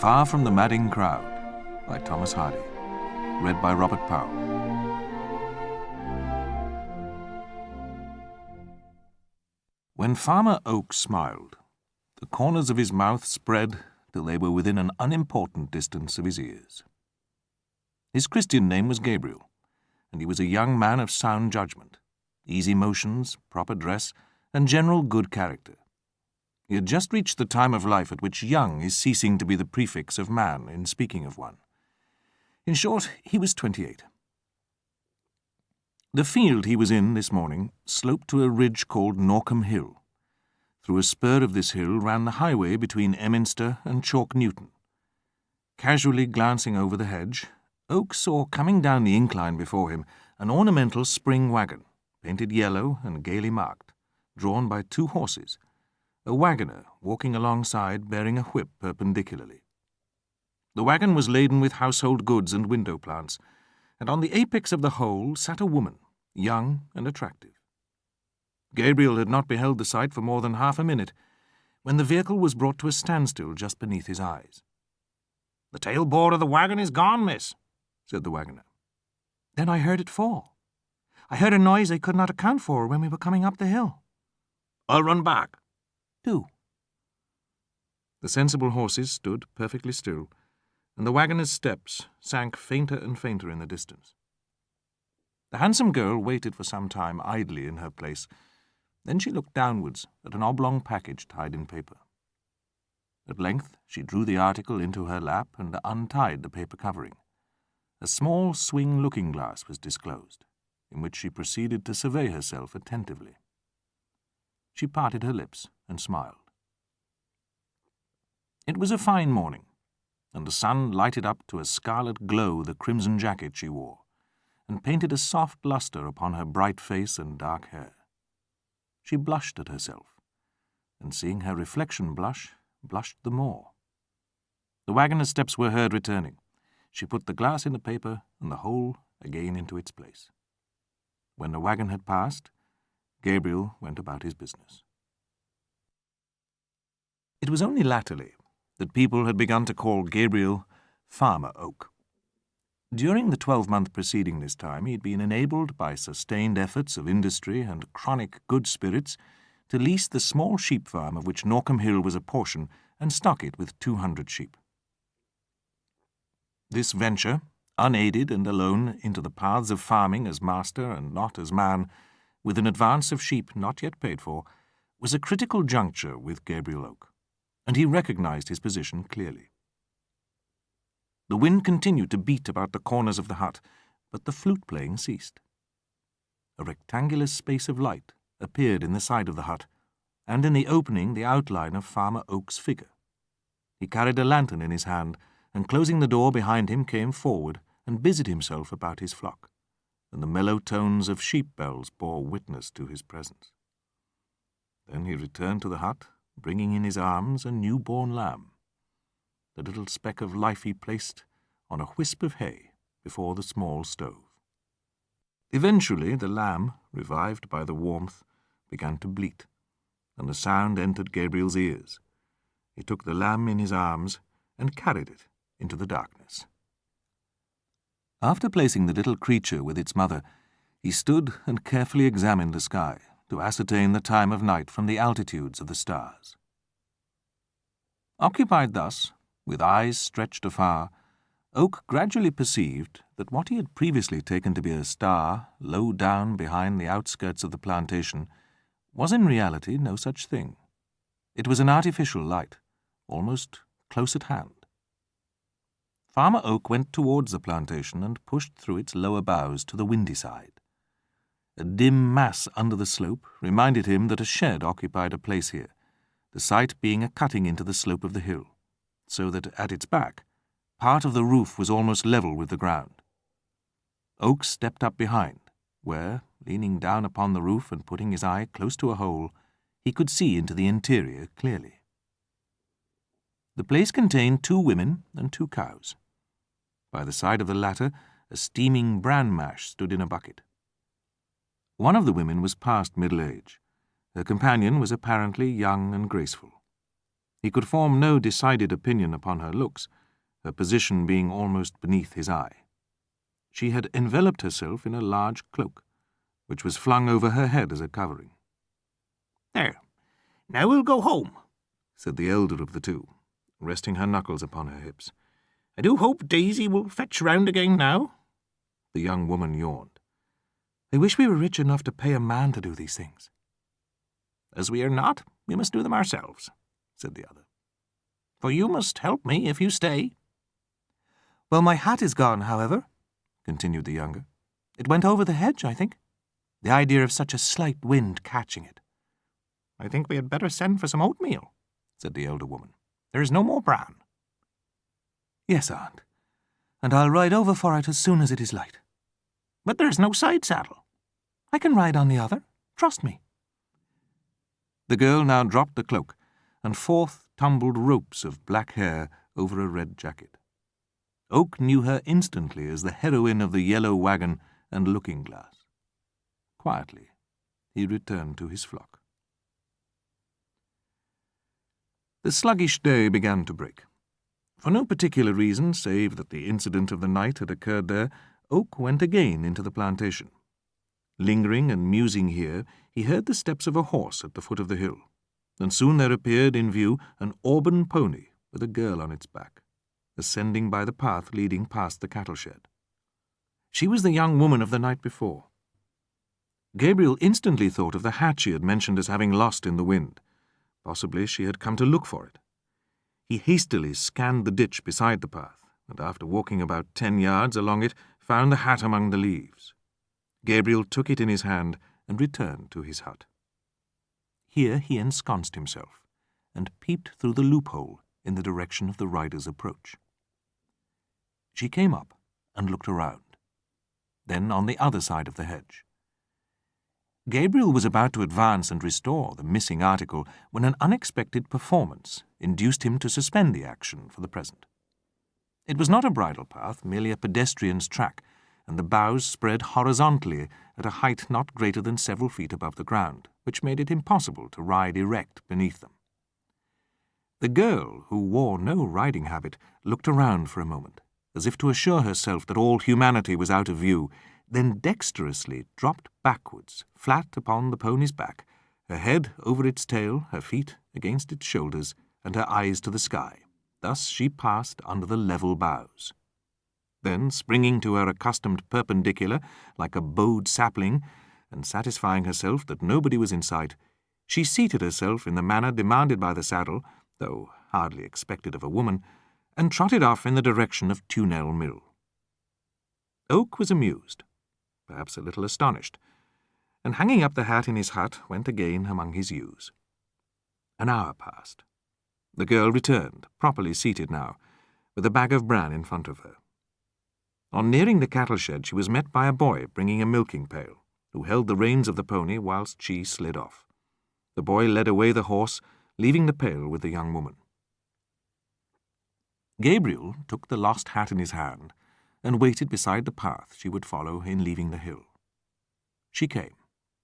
Far from the Madding Crowd by Thomas Hardy. Read by Robert Powell. When Farmer Oak smiled, the corners of his mouth spread till they were within an unimportant distance of his ears. His Christian name was Gabriel, and he was a young man of sound judgment, easy motions, proper dress, and general good character. He had just reached the time of life at which young is ceasing to be the prefix of man in speaking of one. In short, he was 28. The field he was in this morning sloped to a ridge called Norcombe Hill. Through a spur of this hill ran the highway between Emminster and Chalk Newton. Casually glancing over the hedge, Oak saw coming down the incline before him an ornamental spring wagon, painted yellow and gaily marked, drawn by 2 horses, a wagoner walking alongside bearing a whip perpendicularly. The wagon was laden with household goods and window plants, and on the apex of the whole sat a woman, young and attractive. Gabriel had not beheld the sight for more than half a minute, when the vehicle was brought to a standstill just beneath his eyes. "The tailboard of the wagon is gone, miss," said the wagoner. "Then I heard it fall. I heard a noise I could not account for when we were coming up the hill." "I'll run back." "Do." The sensible horses stood perfectly still, and the wagoner's steps sank fainter and fainter in the distance. The handsome girl waited for some time idly in her place. Then she looked downwards at an oblong package tied in paper. At length she drew the article into her lap and untied the paper covering. A small swing looking-glass was disclosed, in which she proceeded to survey herself attentively. She parted her lips and smiled. It was a fine morning, and the sun lighted up to a scarlet glow the crimson jacket she wore, and painted a soft lustre upon her bright face and dark hair. She blushed at herself, and seeing her reflection blush, blushed the more. The wagoner's steps were heard returning. She put the glass in the paper and the whole again into its place. When the wagon had passed, Gabriel went about his business. It was only latterly that people had begun to call Gabriel Farmer Oak. During the 12-month preceding this time, he had been enabled by sustained efforts of industry and chronic good spirits to lease the small sheep farm of which Norcombe Hill was a portion and stock it with 200 sheep. This venture, unaided and alone into the paths of farming as master and not as man, with an advance of sheep not yet paid for, was a critical juncture with Gabriel Oak, and he recognized his position clearly. The wind continued to beat about the corners of the hut, but the flute-playing ceased. A rectangular space of light appeared in the side of the hut, and in the opening the outline of Farmer Oak's figure. He carried a lantern in his hand, and closing the door behind him came forward and busied himself about his flock, and the mellow tones of sheep bells bore witness to his presence. Then he returned to the hut, bringing in his arms a new-born lamb. The little speck of life he placed on a wisp of hay before the small stove. Eventually the lamb, revived by the warmth, began to bleat, and the sound entered Gabriel's ears. He took the lamb in his arms and carried it into the darkness. After placing the little creature with its mother, he stood and carefully examined the sky to ascertain the time of night from the altitudes of the stars. Occupied thus, with eyes stretched afar, Oak gradually perceived that what he had previously taken to be a star low down behind the outskirts of the plantation was in reality no such thing. It was an artificial light, almost close at hand. Farmer Oak went towards the plantation and pushed through its lower boughs to the windy side. A dim mass under the slope reminded him that a shed occupied a place here, the site being a cutting into the slope of the hill, so that at its back, part of the roof was almost level with the ground. Oak stepped up behind, where, leaning down upon the roof and putting his eye close to a hole, he could see into the interior clearly. The place contained 2 women and 2 cows. By the side of the latter, a steaming bran mash stood in a bucket. One of the women was past middle age. Her companion was apparently young and graceful. He could form no decided opinion upon her looks, her position being almost beneath his eye. She had enveloped herself in a large cloak, which was flung over her head as a covering. "There, now we'll go home," said the elder of the two, resting her knuckles upon her hips. "I do hope Daisy will fetch round again now." The young woman yawned. "I wish we were rich enough to pay a man to do these things." "As we are not, we must do them ourselves," said the other. "For you must help me if you stay." "Well, my hat is gone, however," continued the younger. "It went over the hedge, I think. The idea of such a slight wind catching it." "I think we had better send for some oatmeal," said the elder woman. "There is no more bran." "Yes, aunt, and I'll ride over for it as soon as it is light." "But there is no side saddle." "I can ride on the other. Trust me." The girl now dropped the cloak, and forth tumbled ropes of black hair over a red jacket. Oak knew her instantly as the heroine of the yellow wagon and looking-glass. Quietly, he returned to his flock. The sluggish day began to break. For no particular reason, save that the incident of the night had occurred there, Oak went again into the plantation. Lingering and musing here, he heard the steps of a horse at the foot of the hill, and soon there appeared in view an auburn pony with a girl on its back, ascending by the path leading past the cattle shed. She was the young woman of the night before. Gabriel instantly thought of the hat she had mentioned as having lost in the wind. Possibly she had come to look for it. He hastily scanned the ditch beside the path, and after walking about 10 yards along it, found the hat among the leaves. Gabriel took it in his hand and returned to his hut. Here he ensconced himself, and peeped through the loophole in the direction of the rider's approach. She came up and looked around, then on the other side of the hedge. Gabriel was about to advance and restore the missing article when an unexpected performance induced him to suspend the action for the present. It was not a bridle path, merely a pedestrian's track, and the boughs spread horizontally at a height not greater than several feet above the ground, which made it impossible to ride erect beneath them. The girl, who wore no riding habit, looked around for a moment, as if to assure herself that all humanity was out of view, then dexterously dropped backwards, flat upon the pony's back, her head over its tail, her feet against its shoulders, and her eyes to the sky. Thus she passed under the level boughs. Then, springing to her accustomed perpendicular, like a bowed sapling, and satisfying herself that nobody was in sight, she seated herself in the manner demanded by the saddle, though hardly expected of a woman, and trotted off in the direction of Tunell Mill. Oak was amused, perhaps a little astonished, and hanging up the hat in his hut, went again among his ewes. An hour passed. The girl returned, properly seated now, with a bag of bran in front of her. On nearing the cattle shed, she was met by a boy bringing a milking pail, who held the reins of the pony whilst she slid off. The boy led away the horse, leaving the pail with the young woman. Gabriel took the lost hat in his hand and waited beside the path she would follow in leaving the hill. She came,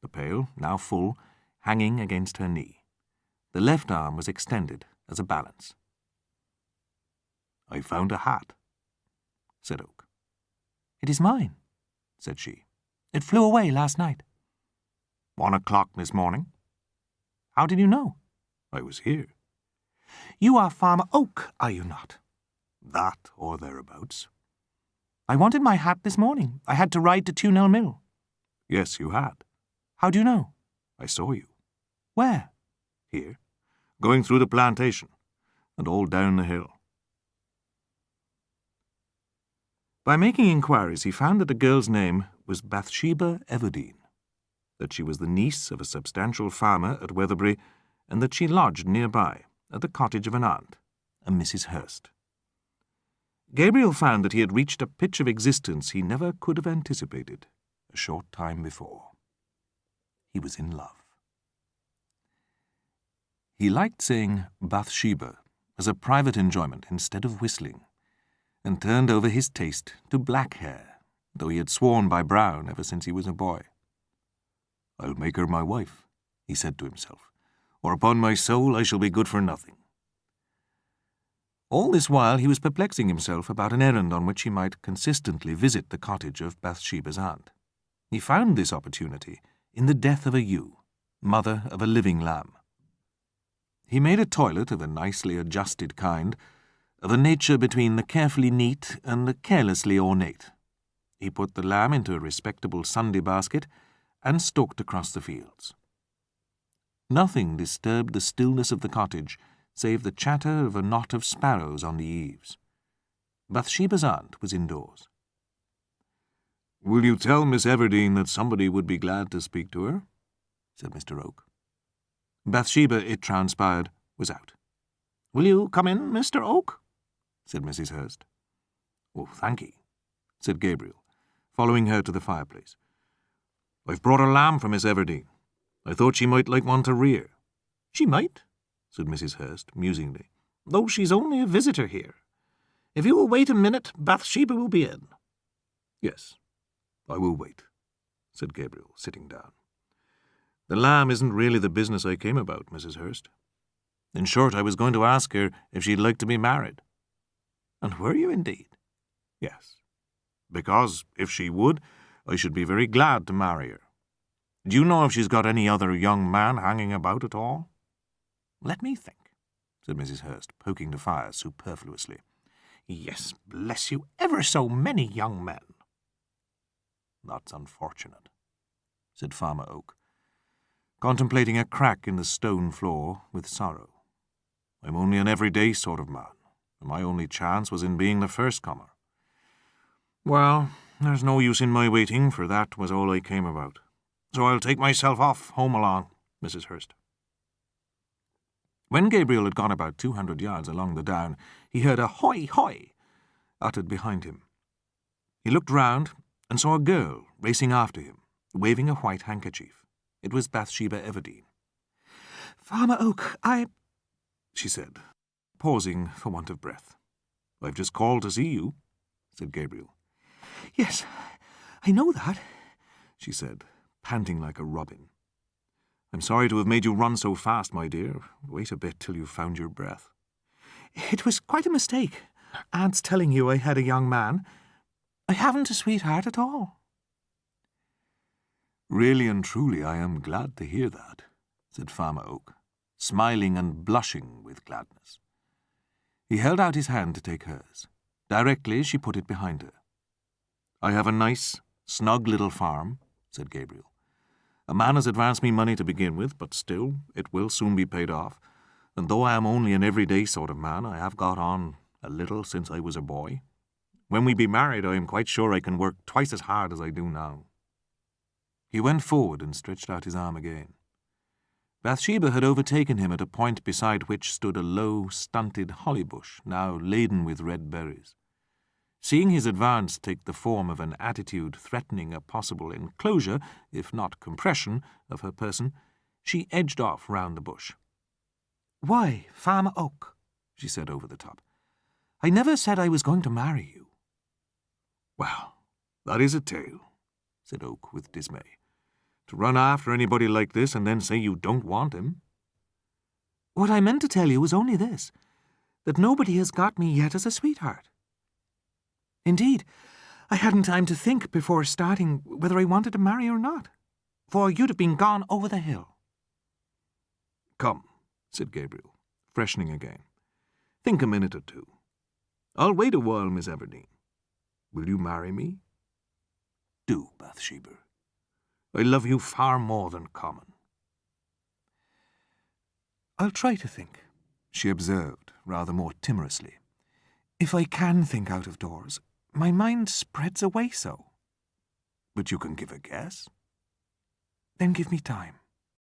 the pail, now full, hanging against her knee. The left arm was extended as a balance. "I found a hat," said Oak. "It is mine," said she. "It flew away last night." 1 o'clock this morning." "How did you know?" "I was here." "You are Farmer Oak, are you not?" "That or thereabouts." "I wanted my hat this morning. I had to ride to Tunell Mill." "Yes, you had." "How do you know?" "I saw you." "Where?" "Here, going through the plantation, and all down the hill." By making inquiries, he found that the girl's name was Bathsheba Everdene, that she was the niece of a substantial farmer at Weatherbury, and that she lodged nearby, at the cottage of an aunt, a Mrs. Hurst. Gabriel found that he had reached a pitch of existence he never could have anticipated a short time before. He was in love. He liked saying Bathsheba as a private enjoyment instead of whistling, and turned over his taste to black hair, though he had sworn by brown ever since he was a boy. "I'll make her my wife," he said to himself, "or upon my soul I shall be good for nothing." All this while he was perplexing himself about an errand on which he might consistently visit the cottage of Bathsheba's aunt. He found this opportunity in the death of a ewe, mother of a living lamb. He made a toilet of a nicely adjusted kind, of a nature between the carefully neat and the carelessly ornate. He put the lamb into a respectable Sunday basket and stalked across the fields. Nothing disturbed the stillness of the cottage save the chatter of a knot of sparrows on the eaves. Bathsheba's aunt was indoors. "Will you tell Miss Everdene that somebody would be glad to speak to her?" said Mr. Oak. Bathsheba, it transpired, was out. "Will you come in, Mr. Oak?" said Mrs. Hurst. "Oh, thank ye," said Gabriel, following her to the fireplace. "I've brought a lamb for Miss Everdene. I thought she might like one to rear." "She might," said Mrs. Hurst, musingly, "though she's only a visitor here. If you will wait a minute, Bathsheba will be in." "Yes, I will wait," said Gabriel, sitting down. "The lamb isn't really the business I came about, Mrs. Hurst. In short, I was going to ask her if she'd like to be married." "And were you indeed?" "Yes, because, if she would, I should be very glad to marry her. Do you know if she's got any other young man hanging about at all?" "Let me think," said Mrs. Hurst, poking the fire superfluously. "Yes, bless you, ever so many young men." "That's unfortunate," said Farmer Oak, contemplating a crack in the stone floor with sorrow. "I'm only an everyday sort of man, and my only chance was in being the first comer. Well, there's no use in my waiting, for that was all I came about. So I'll take myself off home along, Mrs. Hurst." When Gabriel had gone about 200 yards along the down, he heard a "Hoy, hoy!" uttered behind him. He looked round and saw a girl racing after him, waving a white handkerchief. It was Bathsheba Everdene. "Farmer Oak, she said, pausing for want of breath. "I've just called to see you," said Gabriel. "Yes, I know that," she said, panting like a robin. "I'm sorry to have made you run so fast, my dear. Wait a bit till you've found your breath." "It was quite a mistake, Aunt's telling you I had a young man. I haven't a sweetheart at all." "Really and truly I am glad to hear that," said Farmer Oak, smiling and blushing with gladness. He held out his hand to take hers. Directly she put it behind her. "I have a nice, snug little farm," said Gabriel. "A man has advanced me money to begin with, but still it will soon be paid off, and though I am only an everyday sort of man, I have got on a little since I was a boy. When we be married, I am quite sure I can work twice as hard as I do now." He went forward and stretched out his arm again. Bathsheba had overtaken him at a point beside which stood a low, stunted holly bush, now laden with red berries. Seeing his advance take the form of an attitude threatening a possible enclosure, if not compression, of her person, she edged off round the bush. "Why, Farmer Oak," she said over the top, "I never said I was going to marry you." "Well, that is a tale," said Oak with dismay. "To run after anybody like this and then say you don't want him." "What I meant to tell you was only this, that nobody has got me yet as a sweetheart. Indeed, I hadn't time to think before starting whether I wanted to marry or not, for you'd have been gone over the hill." "Come," said Gabriel, freshening again. "Think a minute or two. I'll wait a while, Miss Everdene. Will you marry me?" "Do, Bathsheba. I love you far more than common." "I'll try to think," she observed, rather more timorously. "If I can think out of doors, my mind spreads away so." "But you can give a guess." "Then give me time."